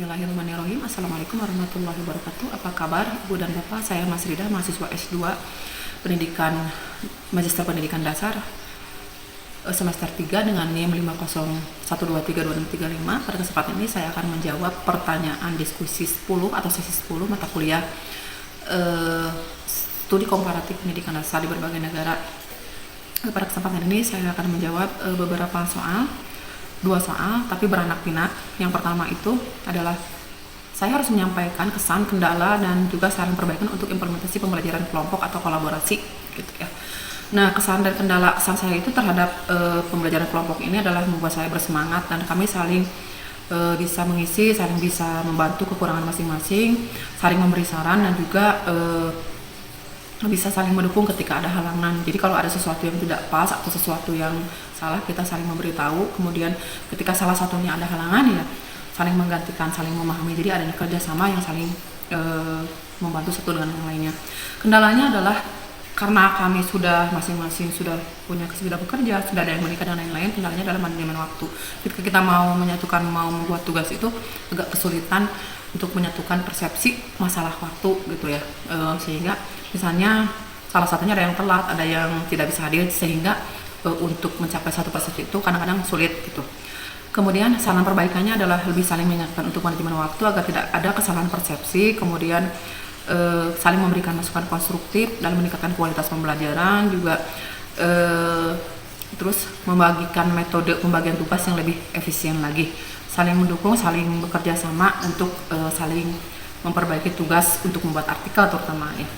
Bismillahirrahmanirrahim. Assalamualaikum warahmatullahi wabarakatuh. Apa kabar Ibu dan Bapak? Saya Mas Rida, mahasiswa S2 Pendidikan Magister Pendidikan Dasar semester 3 dengan NIM 501232635. Pada kesempatan ini saya akan menjawab pertanyaan diskusi 10 atau sesi 10 mata kuliah studi komparatif pendidikan dasar di berbagai negara. Pada kesempatan ini saya akan menjawab beberapa soal, 2 soal tapi beranak pinak. Yang pertama itu adalah saya harus menyampaikan kesan, kendala, dan juga saran perbaikan untuk implementasi pembelajaran kelompok atau kolaborasi gitu ya. Nah, kesan dan kendala kesan saya itu terhadap pembelajaran kelompok ini adalah membuat saya bersemangat dan kami saling bisa mengisi, saling bisa membantu kekurangan masing-masing, saling memberi saran, dan juga bisa saling mendukung ketika ada halangan. Jadi kalau ada sesuatu yang tidak pas atau sesuatu yang salah, kita saling memberitahu. Kemudian ketika salah satunya ada halangan, ya saling menggantikan, saling memahami. Jadi adanya kerjasama yang saling membantu satu dengan yang lainnya. Kendalanya adalah karena kami sudah masing-masing sudah punya sudah bekerja, sudah ada yang menikah dan lain-lain. Kendalanya adalah manajemen waktu. Ketika kita mau menyatukan, mau membuat tugas itu agak kesulitan untuk menyatukan persepsi masalah waktu gitu ya, sehingga misalnya salah satunya ada yang telat, ada yang tidak bisa hadir, sehingga untuk mencapai satu persepsi itu kadang-kadang sulit gitu. Kemudian saran perbaikannya adalah lebih saling mengingatkan untuk manajemen waktu agar tidak ada kesalahan persepsi, kemudian saling memberikan masukan konstruktif dalam meningkatkan kualitas pembelajaran, juga terus membagikan metode pembagian tugas yang lebih efisien lagi, saling mendukung, saling bekerja sama untuk saling memperbaiki tugas untuk membuat artikel terutama ya.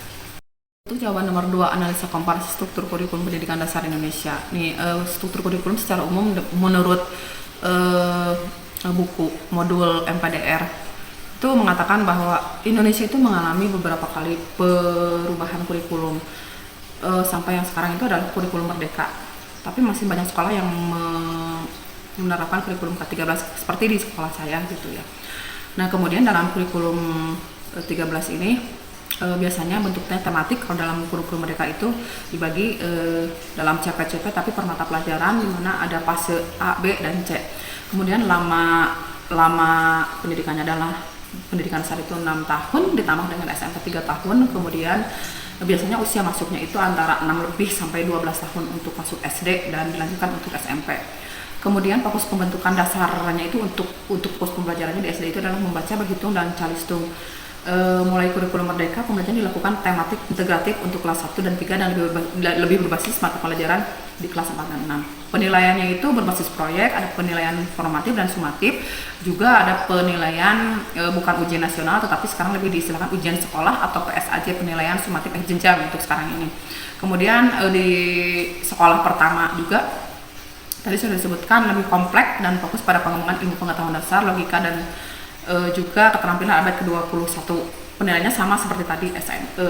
Untuk jawaban nomor 2, analisa komparasi struktur kurikulum pendidikan dasar Indonesia. Nih, struktur kurikulum secara umum menurut buku modul MPDR itu mengatakan bahwa Indonesia itu mengalami beberapa kali perubahan kurikulum sampai yang sekarang itu adalah kurikulum merdeka. Tapi masih banyak sekolah yang menerapkan kurikulum K13 seperti di sekolah saya gitu ya. Nah, kemudian dalam kurikulum 13 ini biasanya bentuknya tematik. Kalau dalam kurikulum mereka itu dibagi dalam CP-CP tapi per mata pelajaran, di mana ada fase A, B, dan C. Kemudian lama pendidikannya adalah pendidikan dasar itu 6 tahun ditambah dengan SMP 3 tahun. Kemudian biasanya usia masuknya itu antara 6 lebih sampai 12 tahun untuk masuk SD dan dilanjutkan untuk SMP. Kemudian fokus pembentukan dasarnya itu untuk fokus pembelajarannya di SD itu adalah membaca, berhitung, dan calistung. Mulai kurikulum merdeka, pembelajaran dilakukan tematik integratif untuk kelas 1 dan 3 dan lebih berbasis mata pelajaran di kelas 4 dan 6. Penilaiannya itu berbasis proyek, ada penilaian formatif dan sumatif, juga ada penilaian bukan ujian nasional tetapi sekarang lebih diistilahkan ujian sekolah atau PSAJ, penilaian sumatif jenjang untuk sekarang ini. Kemudian di sekolah pertama juga tadi sudah disebutkan lebih kompleks dan fokus pada pengembangan ilmu pengetahuan dasar, logika, dan juga keterampilan abad ke-21. Penilaiannya sama seperti tadi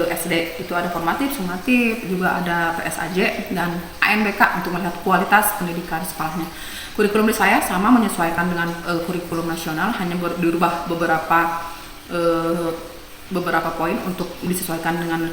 SD, itu ada formatif, sumatif, juga ada PSAJ dan ANBK untuk melihat kualitas pendidikan sekolahnya. Kurikulum di saya sama, menyesuaikan dengan kurikulum nasional, hanya dirubah beberapa poin untuk disesuaikan dengan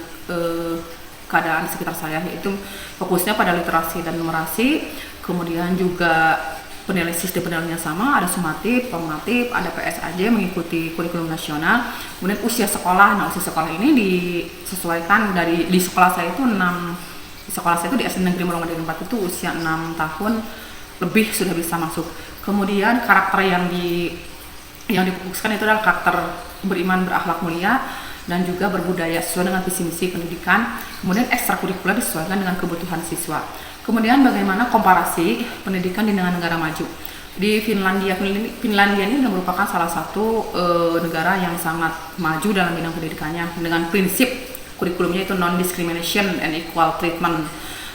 keadaan di sekitar saya, yaitu fokusnya pada literasi dan numerasi. Kemudian juga penilaian sistem penilaiannya sama, ada sumatif, formatif, ada PSAJ mengikuti kurikulum nasional. Kemudian usia sekolah, usia sekolah ini disesuaikan di sekolah saya itu di SD Negeri Mulungadiri 4 itu usia 6 tahun lebih sudah bisa masuk. Kemudian karakter yang difokuskan itu adalah karakter beriman, berakhlak mulia, dan juga berbudaya sesuai dengan visi misi pendidikan. Kemudian ekstrakurikuler disesuaikan dengan kebutuhan siswa. Kemudian bagaimana komparasi pendidikan di negara maju. Di Finlandia ini merupakan salah satu negara yang sangat maju dalam bidang pendidikannya dengan prinsip kurikulumnya itu non-discrimination and equal treatment.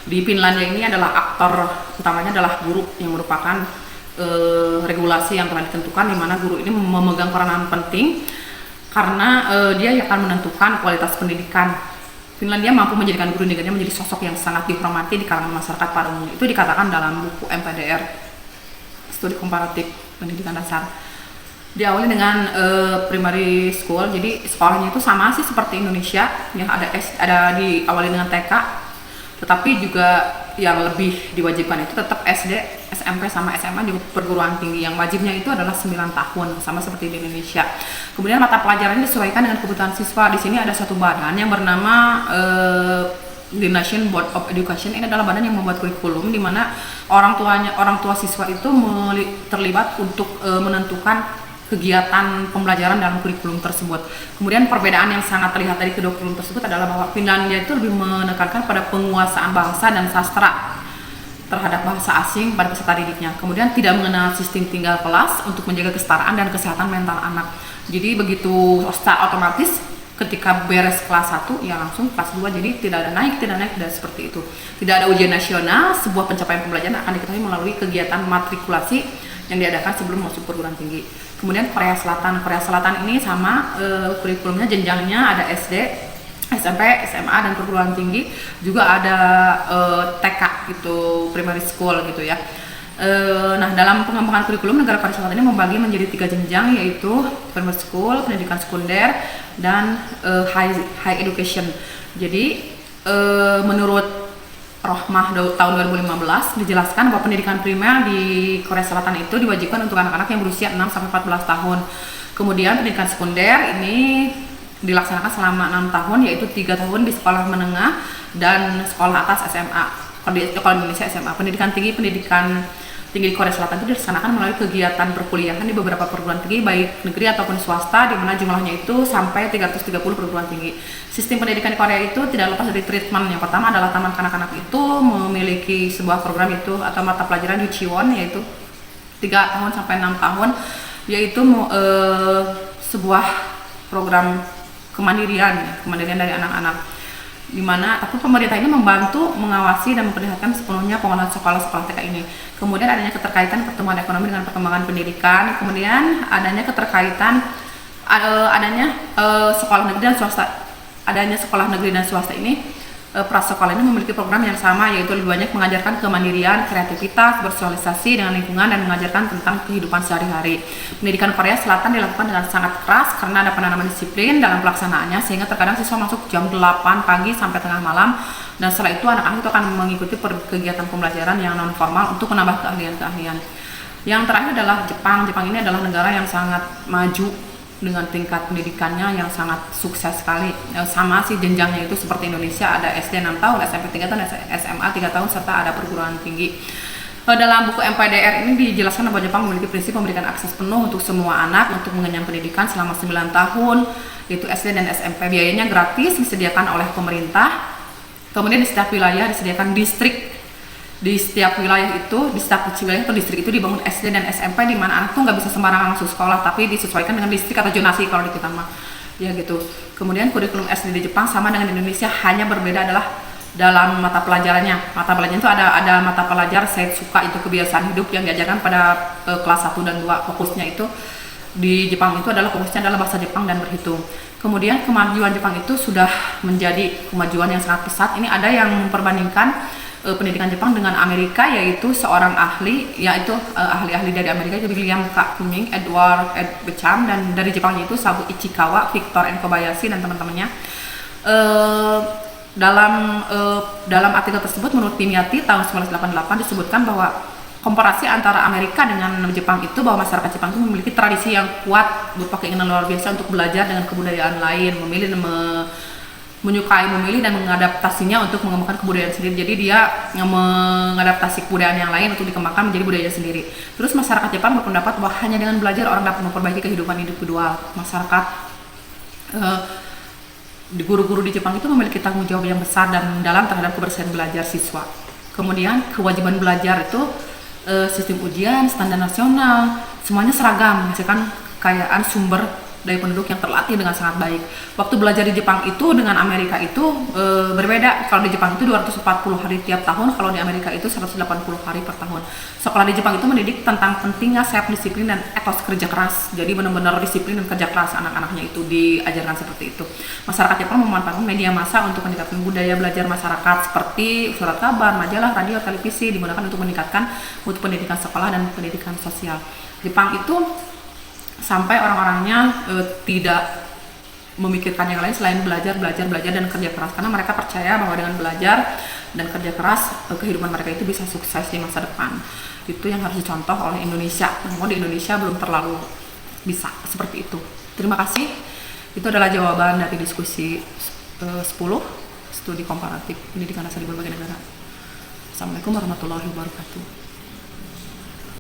Di Finlandia ini adalah aktor utamanya adalah guru, yang merupakan regulasi yang telah ditentukan, di mana guru ini memegang peranan penting karena dia akan menentukan kualitas pendidikan. Finlandia mampu menjadikan guru negerinya menjadi sosok yang sangat dihormati di kalangan masyarakat pada umumnya. Itu dikatakan dalam buku MPDR, studi komparatif pendidikan dasar. Diawali dengan primary school, jadi sekolahnya itu sama sih seperti Indonesia, yang ada diawali dengan TK, Tetapi juga yang lebih diwajibkan itu tetap SD, SMP sama SMA di perguruan tinggi. Yang wajibnya itu adalah 9 tahun, sama seperti di Indonesia. Kemudian mata pelajaran disesuaikan dengan kebutuhan siswa. Di sini ada satu badan yang bernama The National Board of Education. Ini adalah badan yang membuat kurikulum di mana orang tua siswa itu terlibat untuk menentukan kegiatan pembelajaran dalam kurikulum tersebut. Kemudian perbedaan yang sangat terlihat dari kedua kurikulum tersebut adalah bahwa Finlandia itu lebih menekankan pada penguasaan bahasa dan sastra terhadap bahasa asing pada peserta didiknya. Kemudian tidak mengenal sistem tinggal kelas untuk menjaga kesetaraan dan kesehatan mental anak. Jadi begitu secara otomatis ketika beres kelas 1 ya langsung kelas 2, jadi tidak ada naik dan seperti itu. Tidak ada ujian nasional, sebuah pencapaian pembelajaran akan diketahui melalui kegiatan matrikulasi yang diadakan sebelum masuk perguruan tinggi. Kemudian Korea Selatan ini sama kurikulumnya jenjangnya ada SD, SMP, SMA dan perguruan tinggi, juga ada TK itu primary school gitu ya. Nah, dalam pengembangan kurikulum negara Korea Selatan ini membagi menjadi 3 jenjang, yaitu primary school, pendidikan sekunder, dan high education. Jadi menurut Rohmah tahun 2015 dijelaskan bahwa pendidikan primer di Korea Selatan itu diwajibkan untuk anak-anak yang berusia 6-14 tahun. Kemudian pendidikan sekunder ini dilaksanakan selama 6 tahun, yaitu 3 tahun di sekolah menengah dan sekolah atas SMA. Kalau di Indonesia SMA. Pendidikan tinggi di Korea Selatan itu dilaksanakan melalui kegiatan perkuliahan di beberapa perguruan tinggi baik negeri ataupun swasta, di mana jumlahnya itu sampai 330 perguruan tinggi. Sistem pendidikan di Korea itu tidak lepas dari treatment. Yang pertama adalah taman kanak-kanak itu memiliki sebuah program itu atau mata pelajaran Yuchiwon, yaitu 3 tahun sampai 6 tahun, yaitu sebuah program kemandirian dari anak-anak, di mana tapi pemerintah ini membantu mengawasi dan memperlihatkan sepenuhnya pengelolaan sekolah-sekolah TK ini. Kemudian adanya keterkaitan pertumbuhan ekonomi dengan perkembangan pendidikan, kemudian adanya keterkaitan sekolah negeri dan swasta. Adanya sekolah negeri dan swasta ini, prasekolah ini memiliki program yang sama, yaitu lebih banyak mengajarkan kemandirian, kreativitas, bersosialisasi dengan lingkungan, dan mengajarkan tentang kehidupan sehari-hari. Pendidikan Korea Selatan dilakukan dengan sangat keras karena ada penanaman disiplin dalam pelaksanaannya, sehingga terkadang siswa masuk jam 8 pagi sampai tengah malam, dan setelah itu anak-anak itu akan mengikuti kegiatan pembelajaran yang non formal untuk menambah keahlian-keahlian. Yang terakhir adalah Jepang. Jepang ini adalah negara yang sangat maju dengan tingkat pendidikannya yang sangat sukses sekali. Sama sih jenjangnya itu seperti Indonesia, ada SD 6 tahun, SMP 3 tahun, SMA 3 tahun, serta ada perguruan tinggi. Dalam buku MPDR ini dijelaskan bahwa Jepang memiliki prinsip memberikan akses penuh untuk semua anak untuk mengenyam pendidikan selama 9 tahun, yaitu SD dan SMP. Biayanya gratis, disediakan oleh pemerintah. Kemudian di setiap wilayah disediakan distrik. Di setiap wilayah itu, di setiap wilayah atau distrik itu dibangun SD dan SMP, di mana anak tuh nggak bisa sembarangan masuk sekolah, tapi disesuaikan dengan distrik atau zonasi kalau di kita mah, ya gitu. Kemudian kurikulum SD di Jepang sama dengan Indonesia, hanya berbeda adalah dalam mata pelajarannya. Mata pelajaran itu ada mata pelajar Seitsuka, itu kebiasaan hidup yang diajarkan pada kelas 1 dan 2. Fokusnya itu di Jepang itu adalah bahasa Jepang dan berhitung. Kemudian kemajuan Jepang itu sudah menjadi kemajuan yang sangat pesat. Ini ada yang memperbandingkan pendidikan Jepang dengan Amerika, yaitu seorang ahli, yaitu ahli-ahli dari Amerika, itu William K. Cumming, Edward Becham, dan dari Jepang yaitu Sabu Ichikawa, Victor N. Kobayashi, dan teman-temannya. Dalam artikel tersebut, menurut Pimiati tahun 1988 disebutkan bahwa komparasi antara Amerika dengan Jepang itu, bahwa masyarakat Jepang itu memiliki tradisi yang kuat berupa keinginan luar biasa untuk belajar dengan kebudayaan lain, menyukai, memilih, dan mengadaptasinya untuk mengembangkan kebudayaan sendiri. Jadi dia mengadaptasi kebudayaan yang lain untuk dikembangkan menjadi budaya sendiri. Terus masyarakat Jepang berpendapat bahwa hanya dengan belajar orang dapat memperbaiki kehidupan individual. Masyarakat guru-guru di Jepang itu memiliki tanggung jawab yang besar dan mendalam terhadap kebersihan belajar siswa. Kemudian kewajiban belajar itu sistem ujian, standar nasional, semuanya seragam, menghasilkan kekayaan sumber dari penduduk yang terlatih dengan sangat baik. Waktu belajar di Jepang itu dengan Amerika itu berbeda. Kalau di Jepang itu 240 hari tiap tahun, kalau di Amerika itu 180 hari per tahun. Sekolah di Jepang itu mendidik tentang pentingnya self disiplin dan etos kerja keras. Jadi benar-benar disiplin dan kerja keras anak-anaknya itu diajarkan seperti itu. Masyarakat Jepang memanfaatkan media massa untuk meningkatkan budaya belajar masyarakat seperti surat kabar, majalah, radio, televisi, digunakan untuk meningkatkan mutu pendidikan sekolah dan pendidikan sosial. Jepang itu sampai orang-orangnya tidak memikirkan yang lain selain belajar dan kerja keras, karena mereka percaya bahwa dengan belajar dan kerja keras kehidupan mereka itu bisa sukses di masa depan. Itu yang harus dicontoh oleh Indonesia. Namun di Indonesia belum terlalu bisa seperti itu. Terima kasih. Itu adalah jawaban dari diskusi 10 studi komparatif pendidikan dasar di berbagai negara. Assalamualaikum warahmatullahi wabarakatuh.